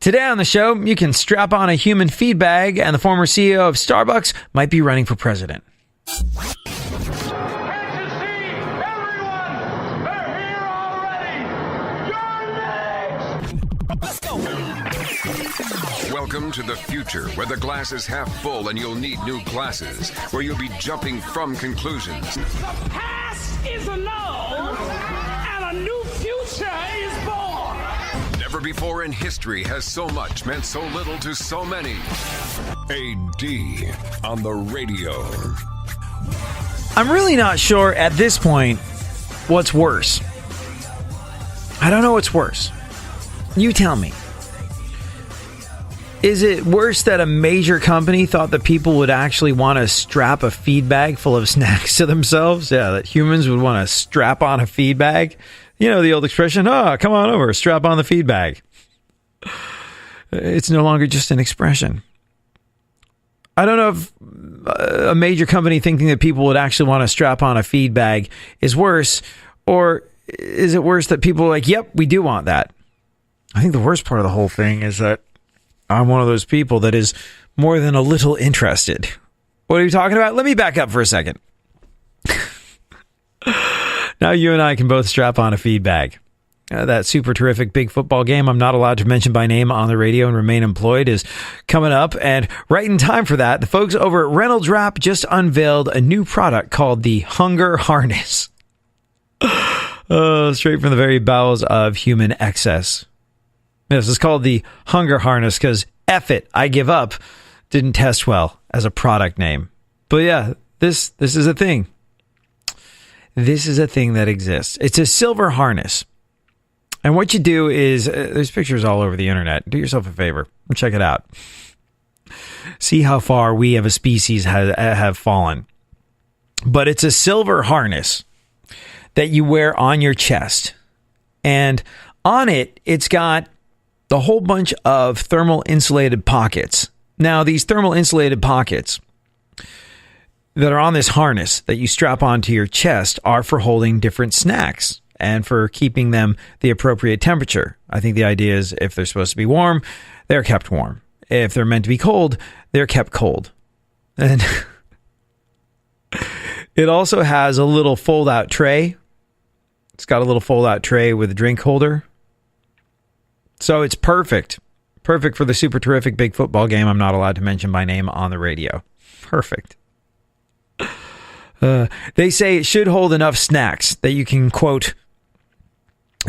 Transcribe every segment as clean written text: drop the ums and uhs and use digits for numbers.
Today on the show, you can strap on a human feedbag, and the former CEO of Starbucks might be running for president. Welcome to the future, where the glass is half full and you'll need new glasses, where you'll be jumping from conclusions. The past is annulled, and a new future is born. Never before in history has so much meant so little to so many. AD on the radio. I'm really not sure at this point what's worse. I don't know what's worse. You tell me. Is it worse that a major company thought that people would actually want to strap a feed bag full of snacks to themselves? Yeah, that humans would want to strap on a feed bag. You know the old expression, come on over, strap on the feed bag. It's no longer just an expression. I don't know if a major company thinking that people would actually want to strap on a feed bag is worse, or is it worse that people are like, yep, we do want that. I think the worst part of the whole thing is that I'm one of those people that is more than a little interested. What are you talking about? Let me back up for a second. Now you and I can both strap on a feed bag. That super terrific big football game I'm not allowed to mention by name on the radio and remain employed is coming up. And right in time for that, the folks over at Reynolds Wrap just unveiled a new product called the Hunger Harness. Straight from the very bowels of human excess. This is called the Hunger Harness because F it, I give up didn't test well as a product name. But yeah, this is a thing. This is a thing that exists. It's a silver harness. And what you do is, there's pictures all over the internet. Do yourself a favor and check it out. See how far we as a species have fallen. But it's a silver harness that you wear on your chest. And on it, it's got the whole bunch of thermal insulated pockets. Now, these thermal insulated pockets that are on this harness that you strap onto your chest are for holding different snacks and for keeping them the appropriate temperature. I think the idea is if they're supposed to be warm, they're kept warm. If they're meant to be cold, they're kept cold. And it also has a little fold-out tray. It's got a little fold-out tray with a drink holder. So it's perfect. Perfect for the super terrific big football game I'm not allowed to mention by name on the radio. Perfect. They say it should hold enough snacks that you can, quote,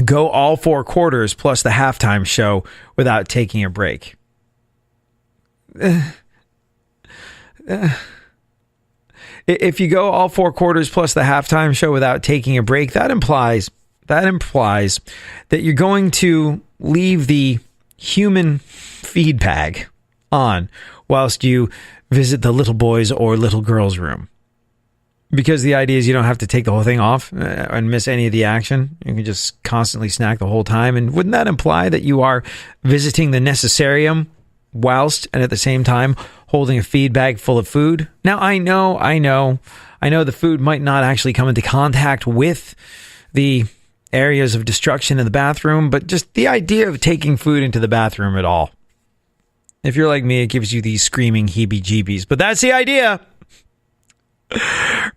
go all 4 quarters plus the halftime show without taking a break. If you go all 4 quarters plus the halftime show without taking a break, that implies that you're going to leave the human feed bag on whilst you visit the little boys or little girls' room. Because the idea is you don't have to take the whole thing off and miss any of the action. You can just constantly snack the whole time. And wouldn't that imply that you are visiting the necessarium whilst and at the same time holding a feed bag full of food? Now, I know the food might not actually come into contact with the areas of destruction in the bathroom, but just the idea of taking food into the bathroom at all. If you're like me, it gives you these screaming heebie-jeebies. But that's the idea.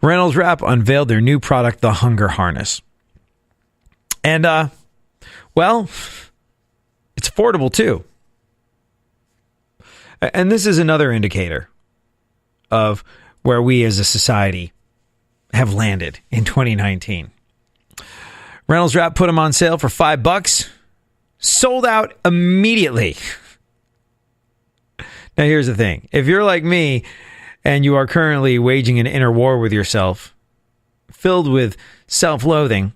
Reynolds Wrap unveiled their new product, the Hunger Harness. And, well, it's affordable too. And this is another indicator of where we as a society have landed in 2019. Reynolds Wrap put them on sale for $5. Sold out immediately. Now, here's the thing. If you're like me and you are currently waging an inner war with yourself, filled with self-loathing,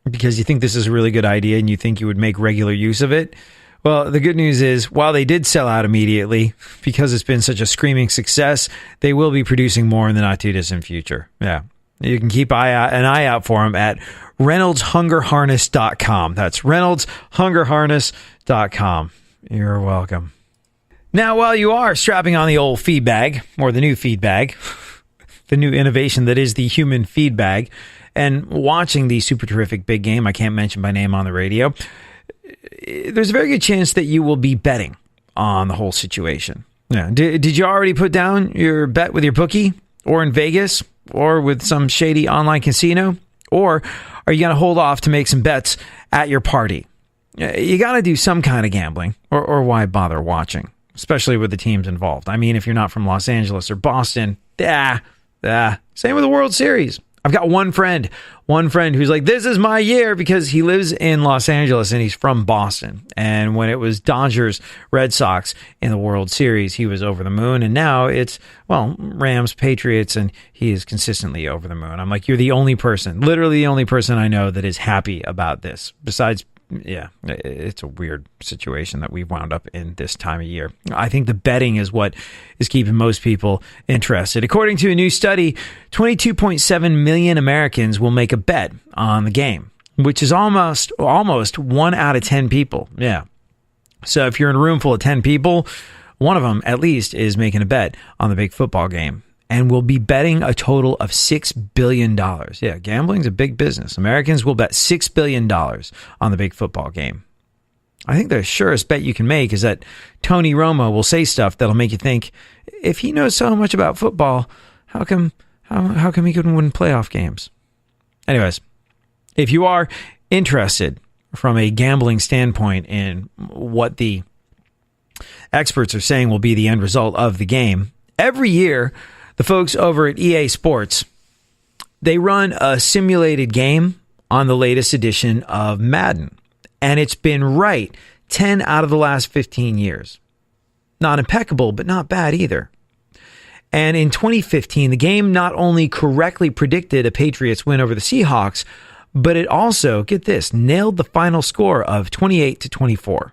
because you think this is a really good idea and you think you would make regular use of it, well, the good news is, while they did sell out immediately, because it's been such a screaming success, they will be producing more in the not-too-distant future. Yeah. You can keep an eye out for them at ReynoldsHungerHarness.com. That's ReynoldsHungerHarness.com. You're welcome. Now, while you are strapping on the old feed bag, or the new feed bag, the new innovation that is the human feed bag, and watching the super terrific big game I can't mention by name on the radio, there's a very good chance that you will be betting on the whole situation. Yeah. Did you already put down your bet with your bookie, or in Vegas, or with some shady online casino? Or are you going to hold off to make some bets at your party? You got to do some kind of gambling, or why bother watching, especially with the teams involved. I mean, if you're not from Los Angeles or Boston, same with the World Series. I've got one friend who's like, this is my year, because he lives in Los Angeles and he's from Boston. And when it was Dodgers, Red Sox in the World Series, he was over the moon. And now it's, Rams, Patriots, and he is consistently over the moon. I'm like, you're the only person, literally the only person I know that is happy about this. Besides, it's a weird situation that we've wound up in this time of year. I think the betting is what is keeping most people interested. According to a new study, 22.7 million Americans will make a bet on the game, which is almost 1 out of 10 people. Yeah. So if you're in a room full of 10 people, one of them at least is making a bet on the big football game, and will be betting a total of $6 billion. Yeah, gambling's a big business. Americans will bet $6 billion on the big football game. I think the surest bet you can make is that Tony Romo will say stuff that'll make you think, if he knows so much about football, how come he couldn't win playoff games? Anyways, if you are interested from a gambling standpoint in what the experts are saying will be the end result of the game, every year, the folks over at EA Sports, they run a simulated game on the latest edition of Madden. And it's been right 10 out of the last 15 years. Not impeccable, but not bad either. And in 2015, the game not only correctly predicted a Patriots win over the Seahawks, but it also, get this, nailed the final score of 28-24.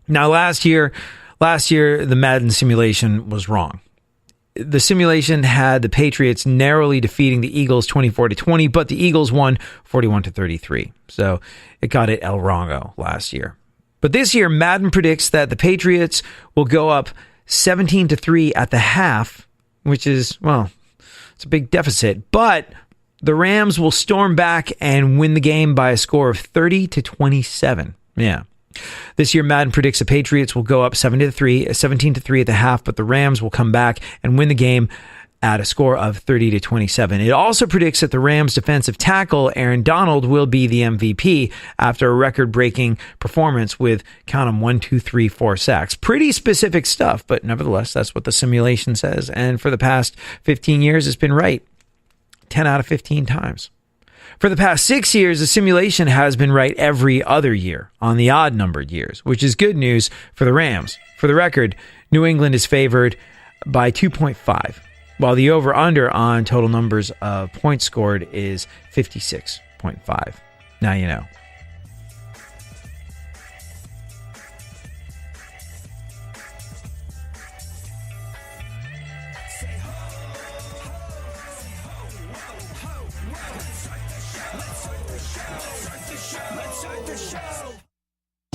Now, last year, the Madden simulation was wrong. The simulation had the Patriots narrowly defeating the Eagles 24-20, but the Eagles won 41-33. So it got it El Rongo last year. But this year, Madden predicts that the Patriots will go up 17-3 at the half, which is, it's a big deficit. But the Rams will storm back and win the game by a score of 30-27. Yeah. This year, Madden predicts the Patriots will go up 17-3 at the half, but the Rams will come back and win the game at a score of 30-27. It also predicts that the Rams defensive tackle, Aaron Donald, will be the MVP after a record-breaking performance with, count them, 1, 2, 3, 4 sacks. Pretty specific stuff, but nevertheless, that's what the simulation says. And for the past 15 years, it's been right 10 out of 15 times. For the past 6 years, the simulation has been right every other year on the odd-numbered years, which is good news for the Rams. For the record, New England is favored by 2.5, while the over-under on total numbers of points scored is 56.5. Now you know.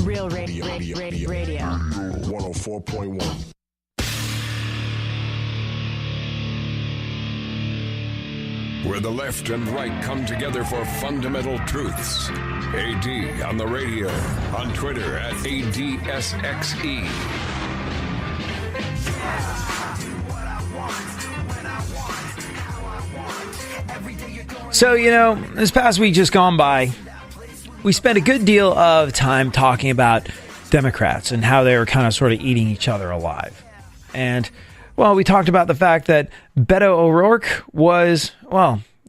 Real radio. 104.1. Where the left and right come together for fundamental truths. AD on the radio, on Twitter at ADSXE. So, this past week just gone by, we spent a good deal of time talking about Democrats and how they were kind of sort of eating each other alive. And, we talked about the fact that Beto O'Rourke was,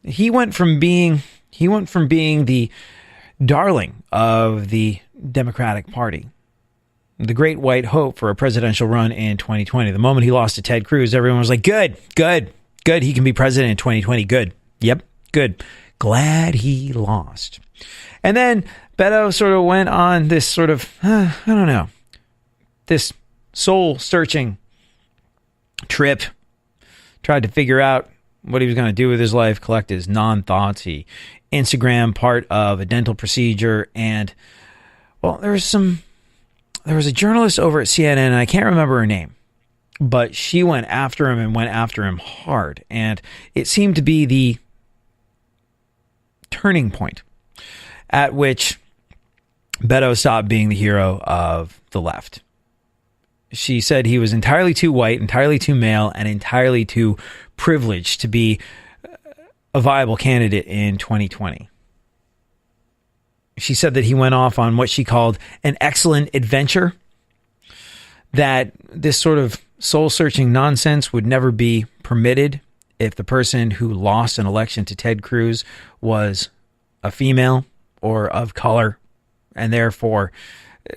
he went from being the darling of the Democratic Party, the great white hope for a presidential run in 2020. The moment he lost to Ted Cruz, everyone was like, good, he can be president in 2020, good. Yep, good. Glad he lost. And then Beto sort of went on this sort of, this soul-searching trip, tried to figure out what he was going to do with his life, collect his non-thoughts. He Instagrammed part of a dental procedure, and, there was a journalist over at CNN, and I can't remember her name, but she went after him hard, and it seemed to be the turning point at which Beto stopped being the hero of the left. She said he was entirely too white, entirely too male, and entirely too privileged to be a viable candidate in 2020. She said that he went off on what she called an excellent adventure, that this sort of soul-searching nonsense would never be permitted if the person who lost an election to Ted Cruz was a female or of color, and therefore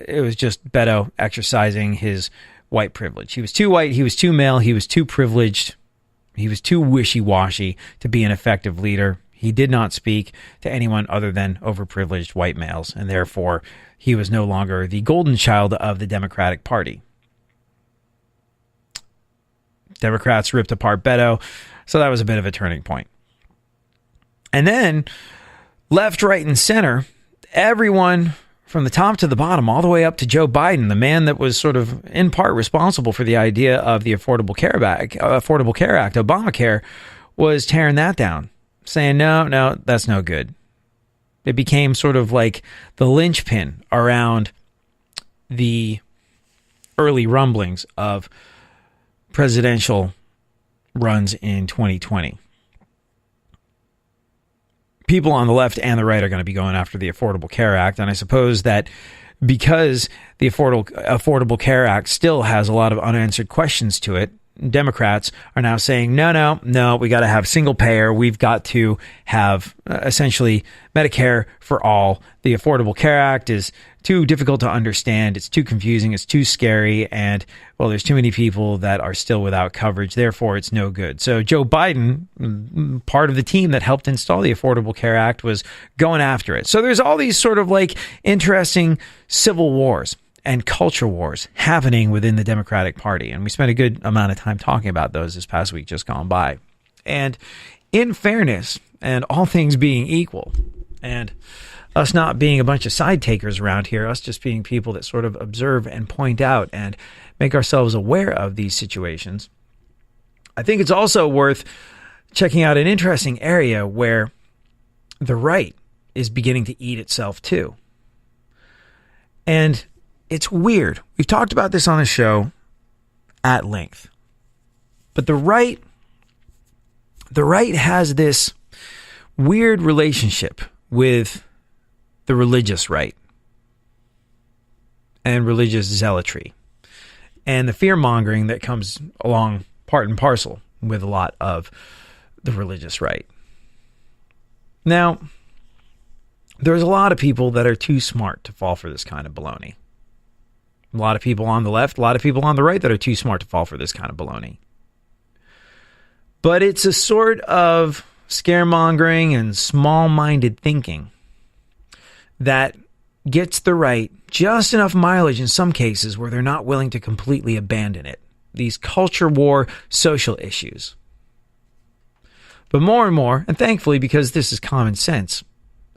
it was just Beto exercising his white privilege. He was too white, he was too male, he was too privileged, he was too wishy-washy to be an effective leader. He did not speak to anyone other than overprivileged white males, and therefore he was no longer the golden child of the Democratic Party. Democrats ripped apart Beto, so that was a bit of a turning point. And then, left, right, and center, everyone from the top to the bottom, all the way up to Joe Biden, the man that was sort of in part responsible for the idea of the Affordable Care Act, Obamacare, was tearing that down, saying, no, that's no good. It became sort of like the linchpin around the early rumblings of presidential runs in 2020. People on the left and the right are going to be going after the Affordable Care Act. And I suppose that because the Affordable Care Act still has a lot of unanswered questions to it, Democrats are now saying, no, we got to have single payer. We've got to have essentially Medicare for all. The Affordable Care Act is too difficult to understand. It's too confusing. It's too scary. And, well, there's too many people that are still without coverage. Therefore, it's no good. So Joe Biden, part of the team that helped install the Affordable Care Act, was going after it. So there's all these sort of like interesting civil wars and culture wars happening within the Democratic Party. And we spent a good amount of time talking about those this past week just gone by. And in fairness, and all things being equal, and us not being a bunch of side takers around here, us just being people that sort of observe and point out and make ourselves aware of these situations, I think it's also worth checking out an interesting area where the right is beginning to eat itself too. And it's weird. We've talked about this on the show at length. But the right has this weird relationship with the religious right and religious zealotry and the fear-mongering that comes along part and parcel with a lot of the religious right. Now, there's a lot of people that are too smart to fall for this kind of baloney. A lot of people on the left, a lot of people on the right that are too smart to fall for this kind of baloney. But it's a sort of scaremongering and small-minded thinking that gets the right just enough mileage in some cases where they're not willing to completely abandon it. These culture war social issues. But more and more, and thankfully because this is common sense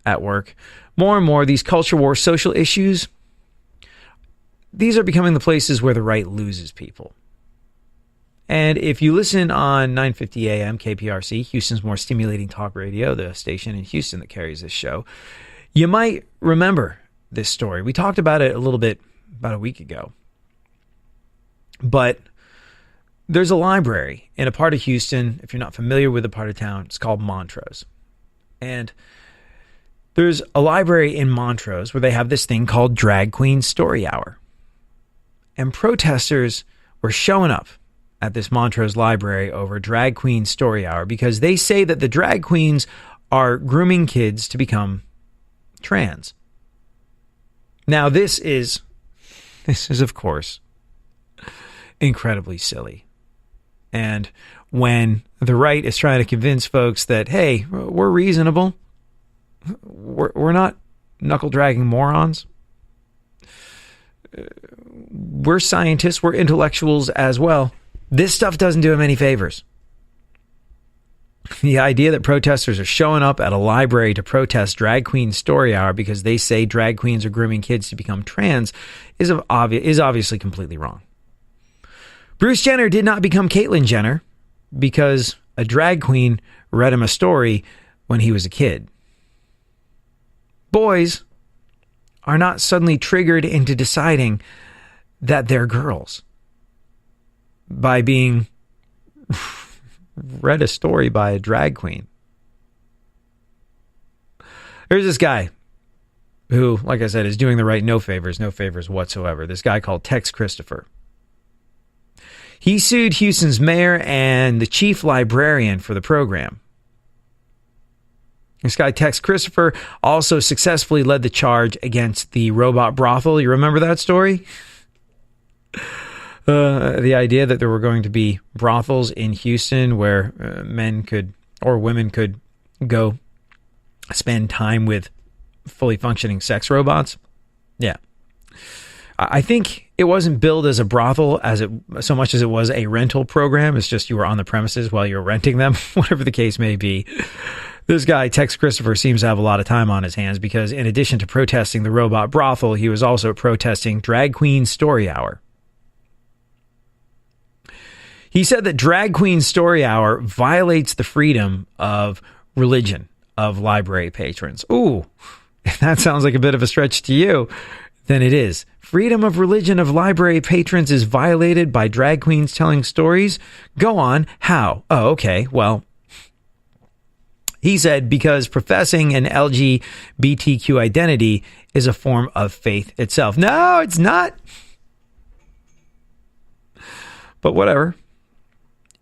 at work, more and more these culture war social issues, these are becoming the places where the right loses people. And if you listen on 950 AM KPRC, Houston's more stimulating talk radio, the station in Houston that carries this show, you might remember this story. We talked about it a little bit about a week ago. But there's a library in a part of Houston, if you're not familiar with the part of town, it's called Montrose. And there's a library in Montrose where they have this thing called Drag Queen Story Hour. And protesters were showing up at this Montrose library over Drag Queen Story Hour because they say that the drag queens are grooming kids to become trans. Now, this is of course incredibly silly. And when the right is trying to convince folks that, hey, we're reasonable, we're not knuckle-dragging morons, we're scientists, we're intellectuals as well, this stuff doesn't do them any favors. The idea that protesters are showing up at a library to protest Drag Queen Story Hour because they say drag queens are grooming kids to become trans is obviously completely wrong. Bruce Jenner did not become Caitlyn Jenner because a drag queen read him a story when he was a kid. Boys are not suddenly triggered into deciding that they're girls by being read a story by a drag queen. There's this guy who, like I said, is doing the right no favors whatsoever. This guy called Tex Christopher. He sued Houston's mayor and the chief librarian for the program. This guy, Tex Christopher, also successfully led the charge against the robot brothel. You remember that story? The idea that there were going to be brothels in Houston where men could, or women could, go spend time with fully functioning sex robots. Yeah. I think it wasn't billed as a brothel so much as it was a rental program. It's just you were on the premises while you were renting them, whatever the case may be. This guy, Tex Christopher, seems to have a lot of time on his hands because in addition to protesting the robot brothel, he was also protesting Drag Queen Story Hour. He said that Drag Queen Story Hour violates the freedom of religion of library patrons. Ooh, if that sounds like a bit of a stretch to you, then it is. Freedom of religion of library patrons is violated by drag queens telling stories? Go on. How? Oh, okay. Well, he said because professing an LGBTQ identity is a form of faith itself. No, it's not. But whatever.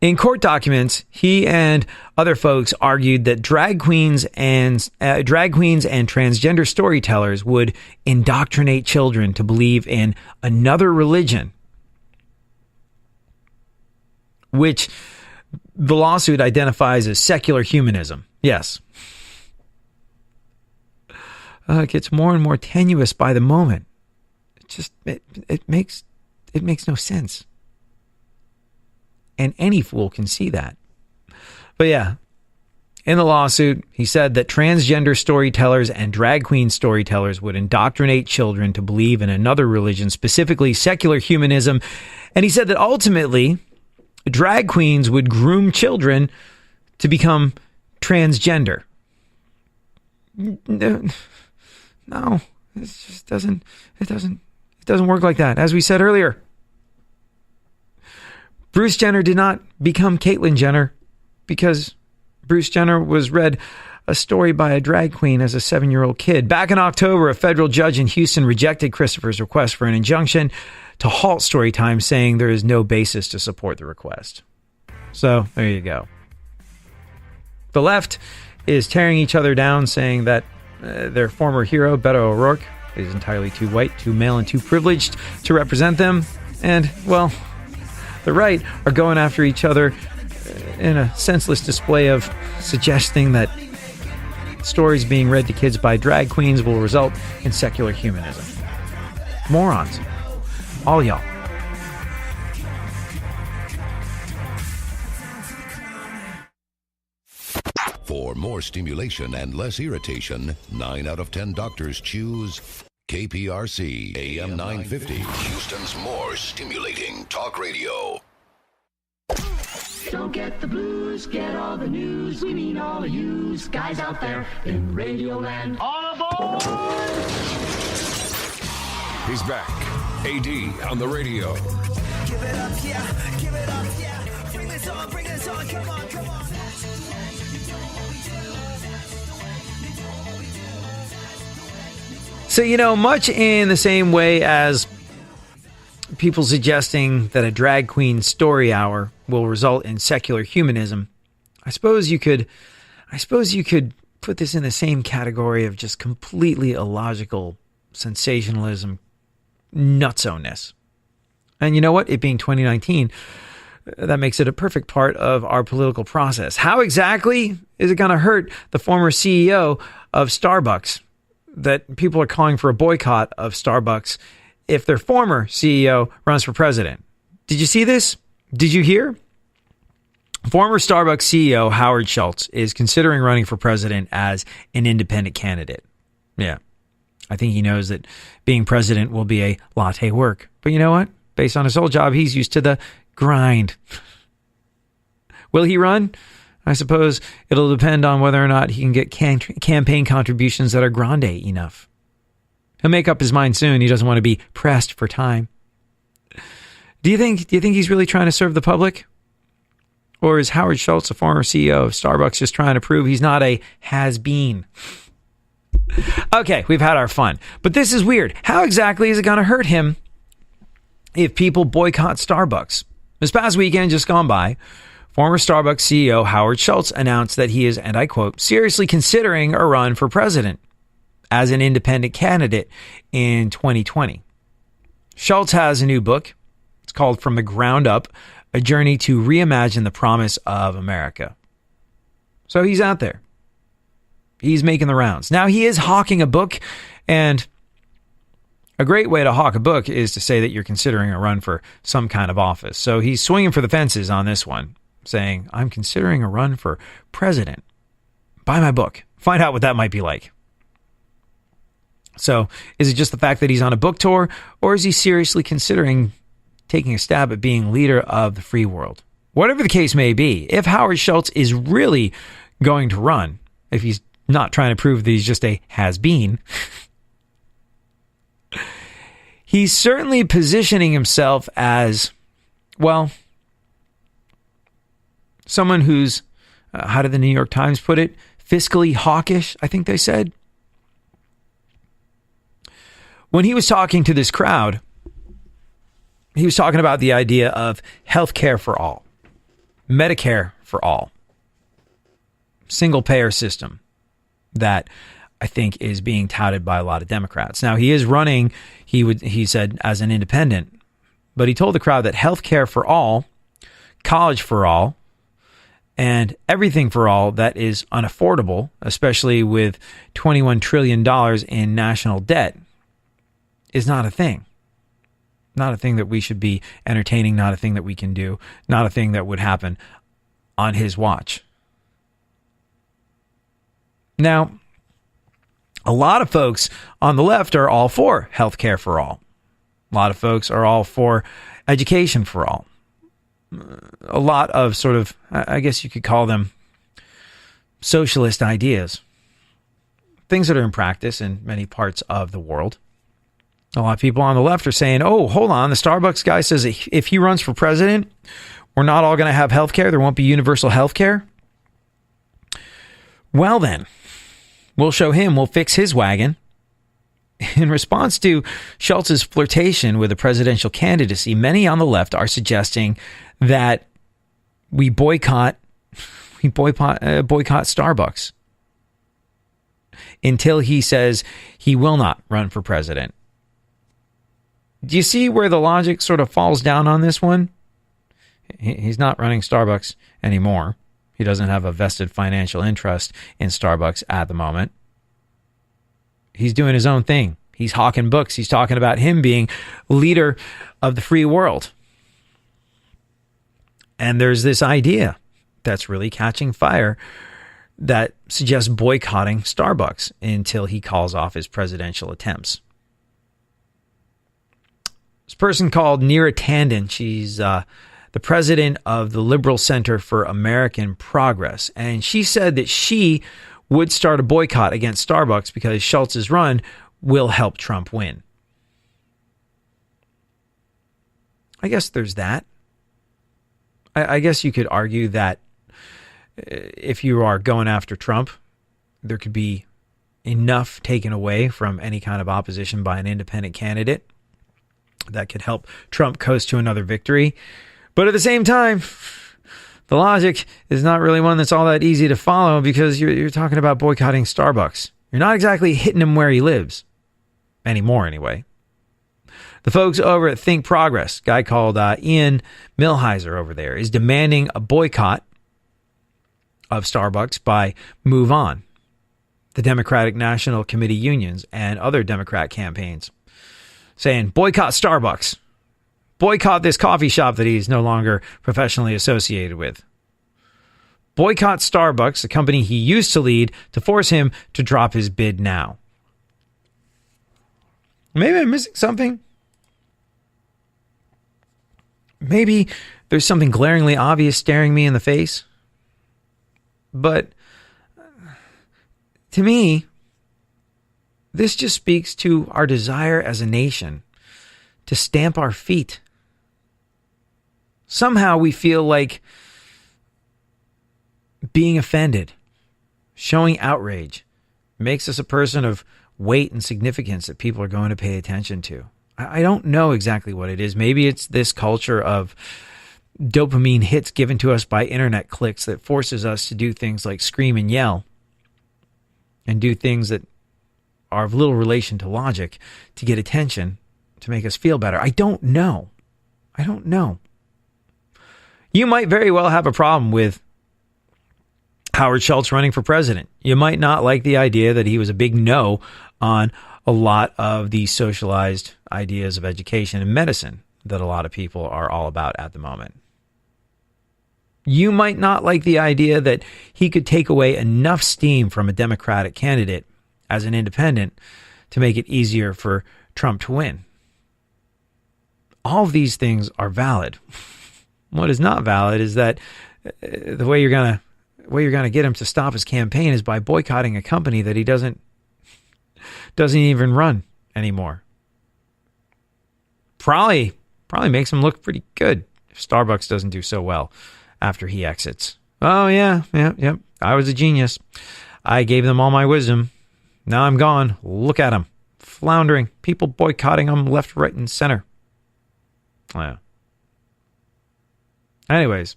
In court documents, he and other folks argued that drag queens and transgender storytellers would indoctrinate children to believe in another religion, which the lawsuit identifies as secular humanism. Yes. It gets more and more tenuous by the moment. It makes no sense. And any fool can see that. But yeah, in the lawsuit, he said that transgender storytellers and drag queen storytellers would indoctrinate children to believe in another religion, specifically secular humanism. And he said that ultimately, drag queens would groom children to become transgender. No, it just doesn't work like that. As we said earlier, Bruce Jenner did not become Caitlyn Jenner because Bruce Jenner was read a story by a drag queen as a 7-year-old kid. Back in October, a federal judge in Houston rejected Christopher's request for an injunction to halt story time, saying there is no basis to support the request. So, there you go. The left is tearing each other down, saying that their former hero, Beto O'Rourke, is entirely too white, too male, and too privileged to represent them. And, well, the right are going after each other in a senseless display of suggesting that stories being read to kids by drag queens will result in secular humanism. Morons. All y'all. For more stimulation and less irritation, 9 out of 10 doctors choose KPRC AM 950, Houston's more stimulating talk radio. Don't get the blues, get all the news. We mean all of you guys out there in Radioland. All aboard! He's back. AD on the radio. Give it up, yeah. Give it up, yeah. Bring this on, come on, come on. So, much in the same way as people suggesting that a drag queen story hour will result in secular humanism, I suppose you could put this in the same category of just completely illogical sensationalism, nutso-ness. And you know what? It being 2019, that makes it a perfect part of our political process. How exactly is it going to hurt the former CEO of Starbucks that people are calling for a boycott of Starbucks if their former CEO runs for president? Did you see this? Did you hear? Former Starbucks CEO Howard Schultz is considering running for president as an independent candidate. Yeah. I think he knows that being president will be a latte work. But you know what? Based on his old job, he's used to the grind. Will he run? I suppose it'll depend on whether or not he can get campaign contributions that are grande enough. He'll make up his mind soon. He doesn't want to be pressed for time. Do you think he's really trying to serve the public? Or is Howard Schultz, a former CEO of Starbucks, just trying to prove he's not a has-been? Okay, we've had our fun. But this is weird. How exactly is it going to hurt him if people boycott Starbucks? This past weekend, just gone by, former Starbucks CEO Howard Schultz announced that he is, and I quote, seriously considering a run for president as an independent candidate in 2020. Schultz has a new book. It's called From the Ground Up, A Journey to Reimagine the Promise of America. So he's out there. He's making the rounds. Now, he is hawking a book, and a great way to hawk a book is to say that you're considering a run for some kind of office. So he's swinging for the fences on this one, saying, I'm considering a run for president. Buy my book. Find out what that might be like. So is it just the fact that he's on a book tour, or is he seriously considering taking a stab at being leader of the free world? Whatever the case may be, if Howard Schultz is really going to run, if he's not trying to prove that he's just a has-been, he's certainly positioning himself as, well, someone who's, how did the New York Times put it? Fiscally hawkish, I think they said. When he was talking to this crowd, he was talking about the idea of health care for all, Medicare for all, single payer system that I think is being touted by a lot of Democrats. Now, he is running, he said, as an independent, but he told the crowd that health care for all, college for all, and everything for all that is unaffordable, especially with $21 trillion in national debt, is not a thing. Not a thing that we should be entertaining, not a thing that we can do, not a thing that would happen on his watch. Now, a lot of folks on the left are all for healthcare for all. A lot of folks are all for education for all. A lot of sort of, I guess you could call them socialist ideas. Things that are in practice in many parts of the world. A lot of people on the left are saying, oh, hold on, the Starbucks guy says if he runs for president, we're not all going to have health care. There won't be universal health care. Well, then, we'll show him. We'll fix his wagon. In response to Schultz's flirtation with the presidential candidacy, many on the left are suggesting that we boycott Starbucks until he says he will not run for president. Do you see where the logic sort of falls down on this one? He's not running Starbucks anymore. He doesn't have a vested financial interest in Starbucks at the moment. He's doing his own thing. He's hawking books. He's talking about him being leader of the free world. And there's this idea that's really catching fire that suggests boycotting Starbucks until he calls off his presidential attempts. This person called Neera Tanden, she's the president of the Liberal Center for American Progress, and she said that she would start a boycott against Starbucks because Schultz's run will help Trump win. I guess there's that. I guess you could argue that if you are going after Trump, there could be enough taken away from any kind of opposition by an independent candidate that could help Trump coast to another victory. But at the same time, the logic is not really one that's all that easy to follow because you're talking about boycotting Starbucks. You're not exactly hitting him where he lives. Anymore, anyway. The folks over at Think Progress, a guy called Ian Millhiser over there, is demanding a boycott of Starbucks by Move On, the Democratic National Committee unions, and other Democrat campaigns, saying, boycott Starbucks. Boycott this coffee shop that he's no longer professionally associated with. Boycott Starbucks, the company he used to lead, to force him to drop his bid now. Maybe I'm missing something. Maybe there's something glaringly obvious staring me in the face. But to me, this just speaks to our desire as a nation to stamp our feet Somehow we feel like being offended, showing outrage, makes us a person of weight and significance that people are going to pay attention to. I don't know exactly what it is. Maybe it's this culture of dopamine hits given to us by internet clicks that forces us to do things like scream and yell and do things that are of little relation to logic to get attention, to make us feel better. I don't know. You might very well have a problem with Howard Schultz running for president. You might not like the idea that he was a big no on a lot of the socialized ideas of education and medicine that a lot of people are all about at the moment. You might not like the idea that he could take away enough steam from a Democratic candidate as an independent to make it easier for Trump to win. All of these things are valid. What is not valid is that the way you're going to get him to stop his campaign is by boycotting a company that he doesn't even run anymore. Probably makes him look pretty good if Starbucks doesn't do so well after he exits. Oh yeah. I was a genius. I gave them all my wisdom. Now I'm gone. Look at them. Floundering. People boycotting them left, right, and center. Yeah. Anyways,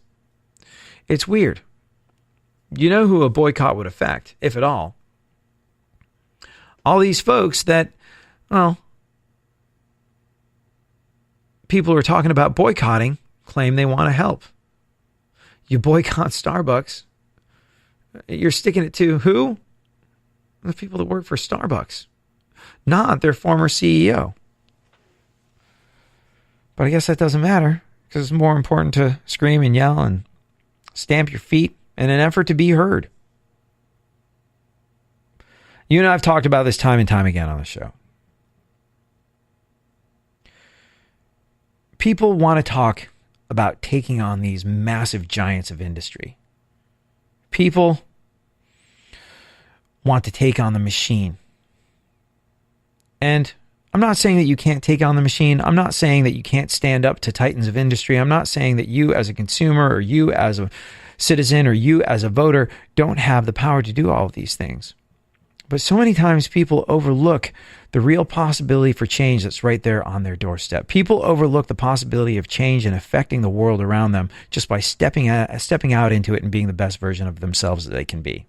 it's weird. You know who a boycott would affect, if at all? All these folks that, well, people who are talking about boycotting claim they want to help. You boycott Starbucks, you're sticking it to who? The people that work for Starbucks, not their former CEO. But I guess that doesn't matter, because it's more important to scream and yell and stamp your feet in an effort to be heard. You and I have talked about this time and time again on the show. People want to talk about taking on these massive giants of industry. People want to take on the machine. And I'm not saying that you can't take on the machine. I'm not saying that you can't stand up to titans of industry. I'm not saying that you as a consumer or you as a citizen or you as a voter don't have the power to do all of these things. But so many times people overlook the real possibility for change that's right there on their doorstep. People overlook the possibility of change and affecting the world around them just by stepping out into it and being the best version of themselves that they can be.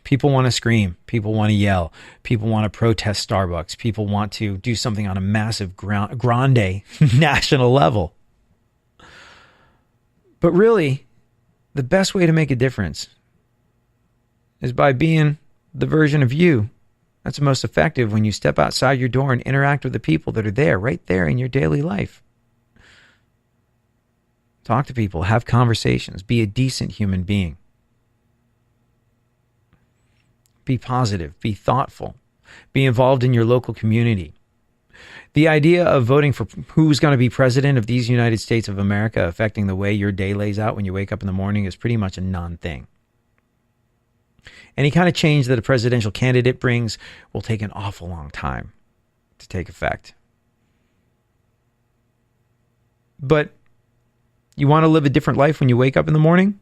People want to scream. People want to yell. People want to protest Starbucks. People want to do something on a massive grande national level. But really, the best way to make a difference is by being the version of you that's most effective when you step outside your door and interact with the people that are there, right there in your daily life. Talk to people, have conversations, be a decent human being. Be positive, be thoughtful, be involved in your local community. The idea of voting for who's going to be president of these United States of America affecting the way your day lays out when you wake up in the morning is pretty much a non-thing. Any kind of change that a presidential candidate brings will take an awful long time to take effect. But you want to live a different life when you wake up in the morning?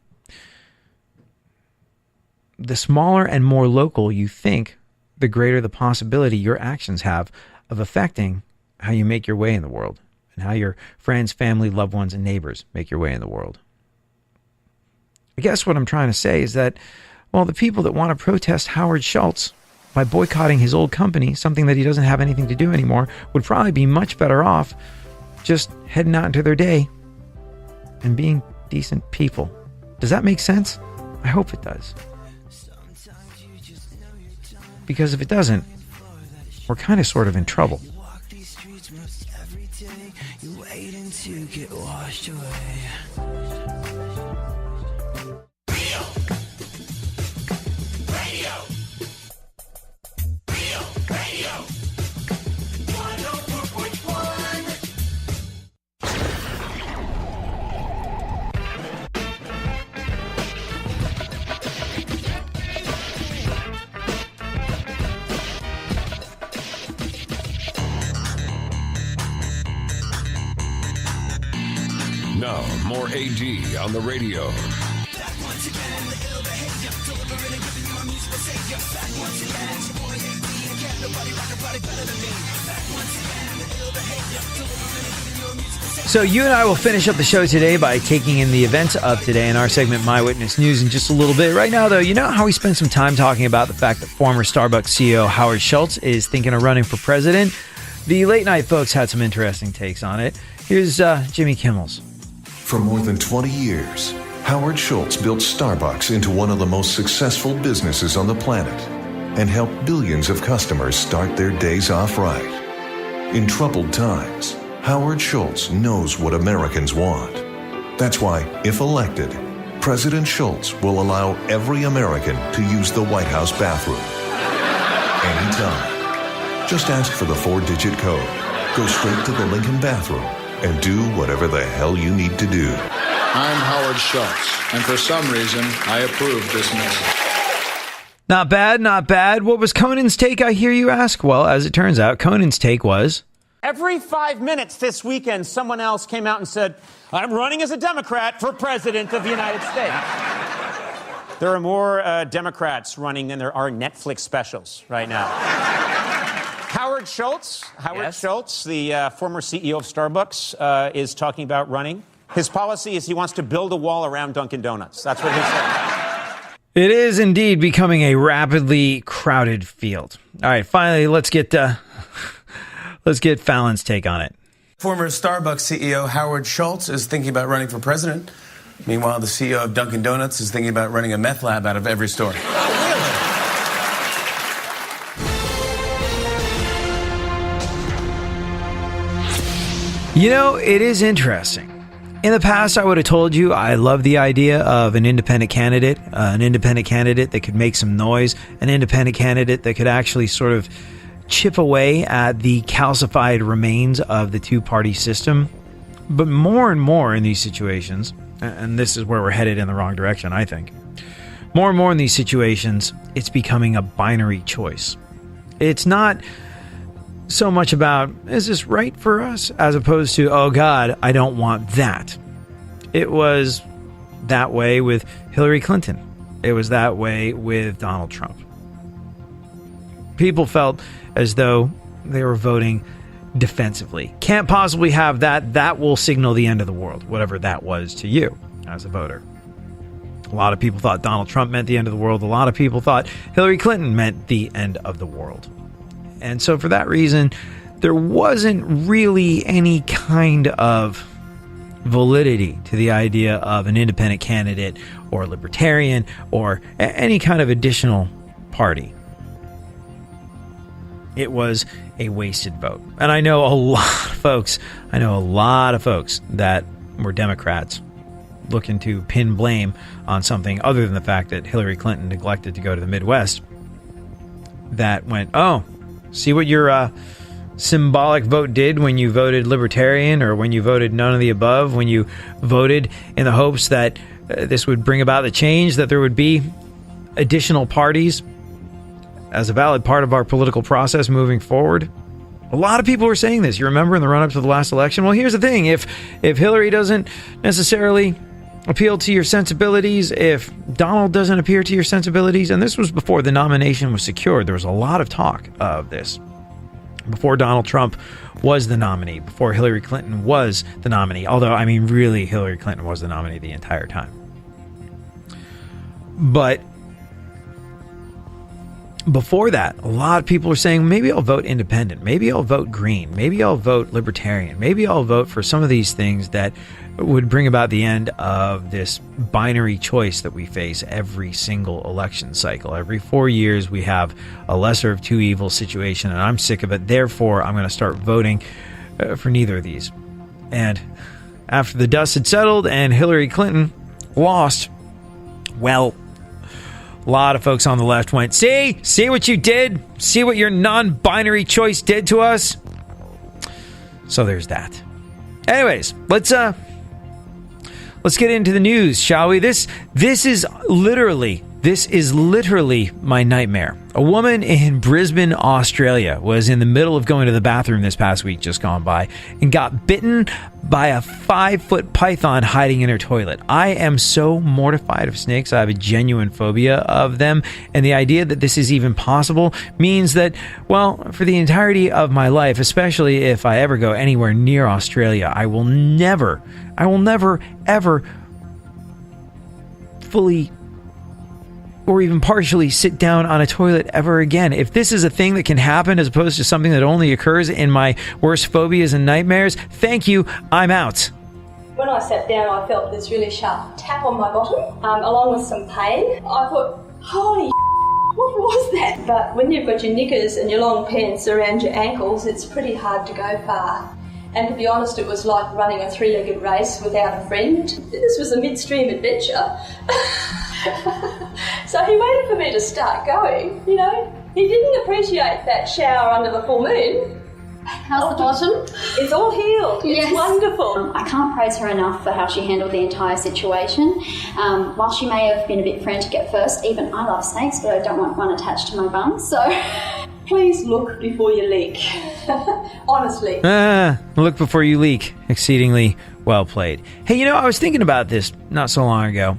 The smaller and more local you think, the greater the possibility your actions have of affecting how you make your way in the world and how your friends, family, loved ones, and neighbors make your way in the world. I guess what I'm trying to say is that, well, the people that want to protest Howard Schultz by boycotting his old company, something that he doesn't have anything to do anymore, would probably be much better off just heading out into their day and being decent people. Does that make sense? I hope it does. Because if it doesn't, we're kind of sort of in trouble. You waiting to get washed away. Now, more AD on the radio. So you and I will finish up the show today by taking in the events of today in our segment, My Witness News, in just a little bit. Right now, though, you know how we spent some time talking about the fact that former Starbucks CEO Howard Schultz is thinking of running for president? The late night folks had some interesting takes on it. Here's Jimmy Kimmel's. For more than 20 years, Howard Schultz built Starbucks into one of the most successful businesses on the planet and helped billions of customers start their days off right. In troubled times, Howard Schultz knows what Americans want. That's why, if elected, President Schultz will allow every American to use the White House bathroom. Anytime. Just ask for the 4-digit code, go straight to the Lincoln bathroom, and do whatever the hell you need to do. I'm Howard Schultz, and for some reason, I approve this message. Not bad, not bad. What was Conan's take, I hear you ask? Well, as it turns out, Conan's take was... Every 5 minutes this weekend, someone else came out and said, I'm running as a Democrat for president of the United States. There are more Democrats running than there are Netflix specials right now. Howard Schultz, the former CEO of Starbucks, is talking about running. His policy is he wants to build a wall around Dunkin' Donuts. That's what he said. It is indeed becoming a rapidly crowded field. All right, finally, let's get Fallon's take on it. Former Starbucks CEO Howard Schultz is thinking about running for president. Meanwhile, the CEO of Dunkin' Donuts is thinking about running a meth lab out of every store. You know, it is interesting. In the past, I would have told you I love the idea of an independent candidate that could make some noise, an independent candidate that could actually sort of chip away at the calcified remains of the two-party system. But more and more in these situations, and this is where we're headed in the wrong direction, I think, more and more in these situations, it's becoming a binary choice. It's not so much about, is this right for us? As opposed to, oh God, I don't want that. It was that way with Hillary Clinton. It was that way with Donald Trump. People felt as though they were voting defensively. Can't possibly have that. That will signal the end of the world, whatever that was to you as a voter. A lot of people thought Donald Trump meant the end of the world. A lot of people thought Hillary Clinton meant the end of the world. And so for that reason, there wasn't really any kind of validity to the idea of an independent candidate or a libertarian or any kind of additional party. It was a wasted vote. And I know a lot of folks that were Democrats looking to pin blame on something other than the fact that Hillary Clinton neglected to go to the Midwest, that went, oh, see what your symbolic vote did when you voted libertarian or when you voted none of the above, when you voted in the hopes that this would bring about the change, that there would be additional parties as a valid part of our political process moving forward. A lot of people were saying this. You remember in the run-up to the last election? Well, here's the thing. If Hillary doesn't necessarily appeal to your sensibilities, if Donald doesn't appeal to your sensibilities, and this was before the nomination was secured, there was a lot of talk of this. Before Donald Trump was the nominee, before Hillary Clinton was the nominee, although, I mean, really, Hillary Clinton was the nominee the entire time. But before that, a lot of people were saying, maybe I'll vote independent, maybe I'll vote green, maybe I'll vote libertarian, maybe I'll vote for some of these things that would bring about the end of this binary choice that we face every single election cycle. Every 4 years, we have a lesser of two evils situation, and I'm sick of it. Therefore, I'm going to start voting for neither of these. And after the dust had settled and Hillary Clinton lost, well, a lot of folks on the left went, see what you did? See what your non-binary choice did to us? So there's that. Anyways, let's get into the news, shall we? This is literally This is literally my nightmare. A woman in Brisbane, Australia was in the middle of going to the bathroom this past week just gone by and got bitten by a 5-foot python hiding in her toilet. I am so mortified of snakes. I have a genuine phobia of them. And the idea that this is even possible means that, well, for the entirety of my life, especially if I ever go anywhere near Australia, I will never, ever fully or even partially sit down on a toilet ever again. If this is a thing that can happen as opposed to something that only occurs in my worst phobias and nightmares, thank you, I'm out. When I sat down, I felt this really sharp tap on my bottom, along with some pain. I thought, holy what was that? But when you've got your knickers and your long pants around your ankles, it's pretty hard to go far. And to be honest, it was like running a 3-legged race without a friend. This was a midstream adventure. So he waited for me to start going, you know. He didn't appreciate that shower under the full moon. How's the bottom? It's all healed. Yes. It's wonderful. I can't praise her enough for how she handled the entire situation. While she may have been a bit frantic at first, even I love snakes, but I don't want one attached to my bum, so... Please look before you leak. Honestly. Look before you leak. Exceedingly well played. Hey, you know, I was thinking about this not so long ago.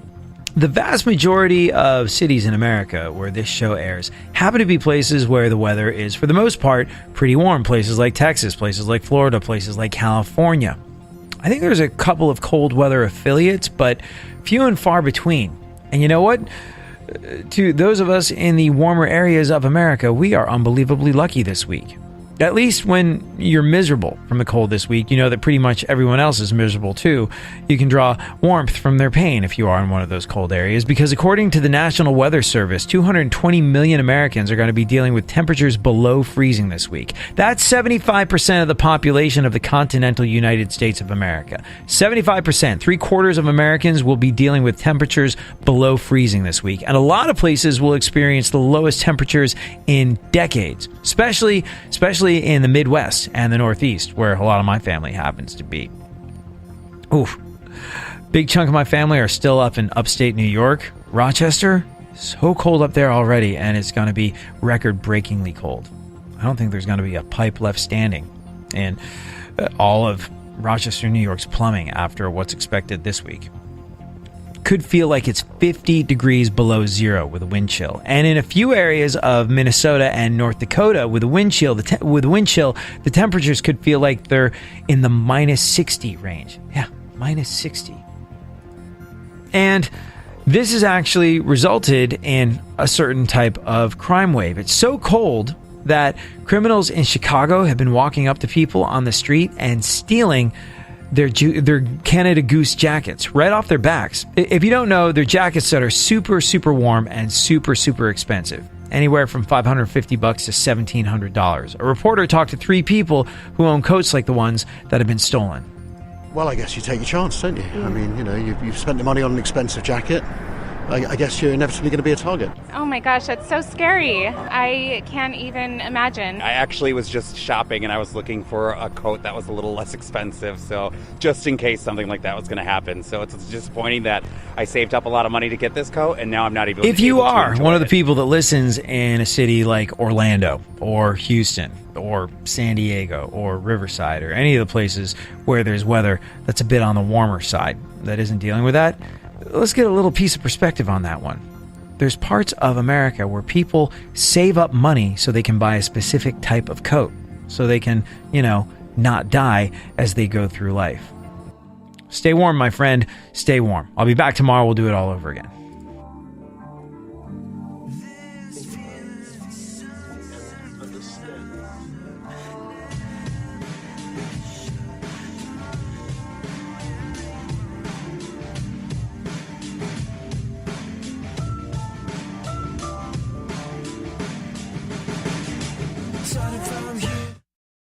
The vast majority of cities in America where this show airs happen to be places where the weather is, for the most part, pretty warm. Places like Texas, places like Florida, places like California. I think there's a couple of cold weather affiliates, but few and far between. And you know what? To those of us in the warmer areas of America, we are unbelievably lucky this week. At least when you're miserable from the cold this week, you know that pretty much everyone else is miserable too. You can draw warmth from their pain if you are in one of those cold areas, because according to the National Weather Service, 220 million Americans are going to be dealing with temperatures below freezing this week. That's 75% of the population of the continental United States of America. 75%, 3/4 of Americans will be dealing with temperatures below freezing this week. And a lot of places will experience the lowest temperatures in decades, especially in the Midwest and the Northeast, where a lot of my family happens to be. Oof. Big chunk of my family are still up in upstate New York. Rochester, so cold up there already, and it's going to be record-breakingly cold. I don't think there's going to be a pipe left standing in all of Rochester, New York's plumbing after what's expected this week. Could feel like it's 50 degrees below zero with a wind chill. And in a few areas of Minnesota and North Dakota with a wind chill, the temperatures could feel like they're in the minus 60 range. Yeah, minus 60. And this has actually resulted in a certain type of crime wave. It's so cold that criminals in Chicago have been walking up to people on the street and stealing their Canada Goose jackets right off their backs. If you don't know, they're jackets that are super, super warm and super, super expensive. Anywhere from $550 to $1,700. A reporter talked to 3 people who own coats like the ones that have been stolen. Well, I guess you take your chance, don't you? I mean, you know, you've spent the money on an expensive jacket. I guess you're inevitably going to be a target. Oh my gosh, that's so scary. I can't even imagine. I actually was just shopping and I was looking for a coat that was a little less expensive, so just in case something like that was going to happen. So it's disappointing that I saved up a lot of money to get this coat and now I'm not even able to enjoy it. If you are one of the people that listens in a city like Orlando or Houston or San Diego or Riverside or any of the places where there's weather that's a bit on the warmer side that isn't dealing with that, let's get a little piece of perspective on that one. There's parts of America where people save up money so they can buy a specific type of coat, so they can, you know, not die as they go through life. Stay warm, my friend. Stay warm. I'll be back tomorrow. We'll do it all over again.